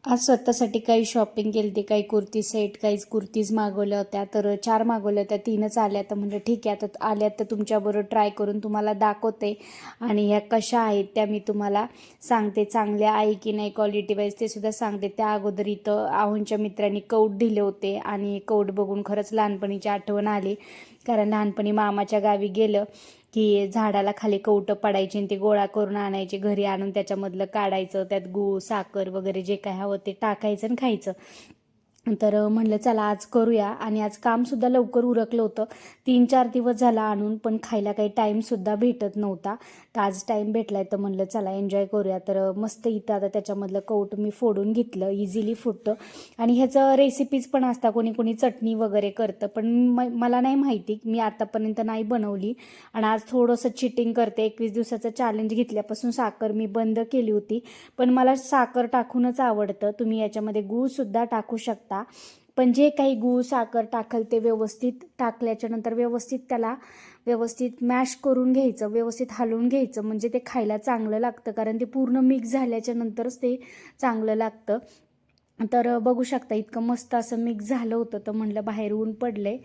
आज स्वतःसाठी काही शॉपिंग केली होती, काही कुर्ती सेट, काही कुर्तीज मागवल्या होत्या. तर 4 मागवल्या होत्या, 3च आल्या. तर म्हटलं ठीक आहे, आता आल्यात तर तुमच्याबरोबर ट्राय करून तुम्हाला दाखवते आणि ह्या कशा आहेत त्या मी तुम्हाला सांगते. चांगल्या आहे की नाही क्वालिटी वाईज ते सुद्धा सांगते. त्या अगोदर इथं आहोंच्या मित्रांनी कौट दिले होते आणि कौट बघून खरंच लहानपणीची आठवण आली. कारण लहानपणी मामाच्या गावी गेलं की झाडाला खाली कवटं पडायची आणि ते गोळा करून आणायचे, घरी आणून त्याच्यामधलं काढायचं, त्यात गूळ साखर वगैरे जे काय हवं ते टाकायचं आणि खायचं. तर म्हणलं चला आज करूया. आणि आज कामसुद्धा लवकर उरकलं होतं. 3-4 दिवस झाला आणून, पण खायला काही टाईमसुद्धा भेटत नव्हता. तर आज टाईम भेटला आहे तर म्हणलं चला एन्जॉय करूया. तर मस्त इथं आता त्याच्यामधलं कौट मी फोडून घेतलं, इझिली फुटतं. आणि ह्याचं रेसिपीज पण असतात, कोणी कोणी चटणी वगैरे करतं, पण मला नाही माहिती, मी आतापर्यंत नाही बनवली. आणि आज थोडंसं चिटिंग करते. 21 दिवसाचं चॅलेंज घेतल्यापासून साखर मी बंद केली होती, पण मला साखर टाकूनच आवडतं. तुम्ही याच्यामध्ये गूळसुद्धा टाकू शकता. पण जे काही गूळ साखर टाकल ते व्यवस्थित टाकल्याच्या नंतर व्यवस्थित मॅश करून घ्यायचं, व्यवस्थित हलवून घ्यायचं, म्हणजे ते खायला चांगलं लागतं. कारण ते पूर्ण मिक्स झाल्याच्या नंतरच ते चांगलं लागतं. तर बघू शकता इतकं मस्त असं मिक्स झालं होतं. तर म्हटलं बाहेर ऊन पडले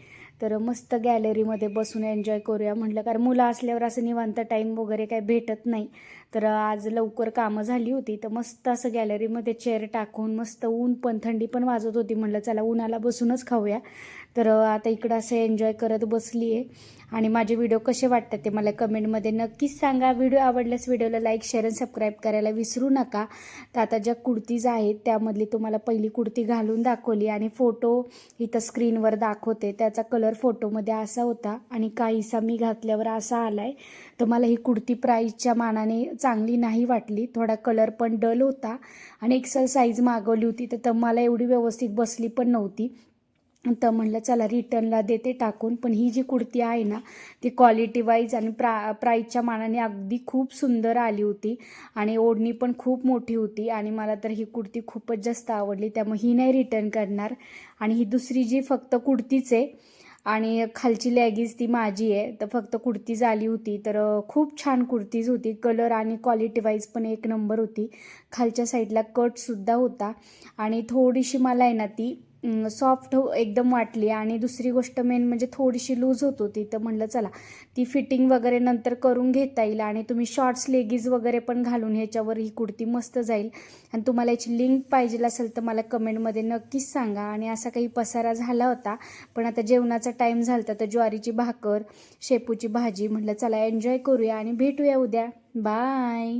तर मस्त गॅलरीमध्ये बसून एन्जॉय करूया म्हटलं, कारण मुलं असल्यावर असं निवांत टाईम वगैरे काय भेटत नाही. तर आज लवकर कामं झाली होती तर मस्त असं गॅलरीमध्ये चेअर टाकून, मस्त ऊन पण थंडी पण वाजत होती, म्हटलं चला उन्हाला बसूनच खाऊया. तर आता इकडं असं एन्जॉय करत बसली आहे. आणि माझे व्हिडिओ कसे वाटतात ते मला कमेंटमध्ये नक्कीच सांगा. व्हिडिओ आवडल्यास व्हिडिओला लाईक शेअर आणि सबस्क्राईब करायला विसरू नका. तर आता ज्या कुर्तीज आहेत त्यामधली तुम्हाला पहिली कुर्ती घालून दाखवली आणि फोटो इथं स्क्रीनवर दाखवते. त्याचा कलर फोटोमध्ये असा होता आणि काहीसा मी घातल्यावर असा आला आहे. तर मला ही कुर्ती प्राईसच्या मानाने चांगली नाही वाटली. थोडा कलर पण डल होता आणि एक्सेल साईज मागवली होती तर मला एवढी व्यवस्थित बसली पण नव्हती. तर म्हटलं चला रिटर्नला देते टाकून. पण ही जी कुर्ती आहे ना ती क्वालिटी वाईज आणि प्राईजच्या मानाने अगदी खूप सुंदर आली होती आणि ओढणी पण खूप मोठी होती आणि मला तर ही कुर्ती खूपच जास्त आवडली, त्यामुळे ही नाही रिटर्न करणार. आणि ही दुसरी जी फक्त कुर्तीच आहे आणि खालची लेगिन्स ती माझी आहे, तर फक्त कुर्तीज आली होती. तर खूप छान कुर्तीज होती, कलर आणि क्वालिटी वाईज पण एक नंबर होती. खालच्या साईडला कटसुद्धा होता आणि थोडीशी मला आहे ना ती सॉफ्ट एकदम वाटली. आणि दुसरी गोष्ट मेन म्हणजे थोडीशी लूज होत होती. तर म्हटलं चला ती फिटिंग वगैरे नंतर करून घेता येईल आणि तुम्ही शॉर्ट्स लेगीज वगैरे पण घालून ह्याच्यावर ही कुर्ती मस्त जाईल. आणि तुम्हाला याची लिंक पाहिजे असेल तर मला कमेंटमध्ये नक्कीच सांगा. आणि असा काही पसारा झाला होता, पण आता जेवणाचा टाईम झाला तर ज्वारीची भाकर शेपूची भाजी, म्हटलं चला एन्जॉय करूया आणि भेटूया उद्या. बाय.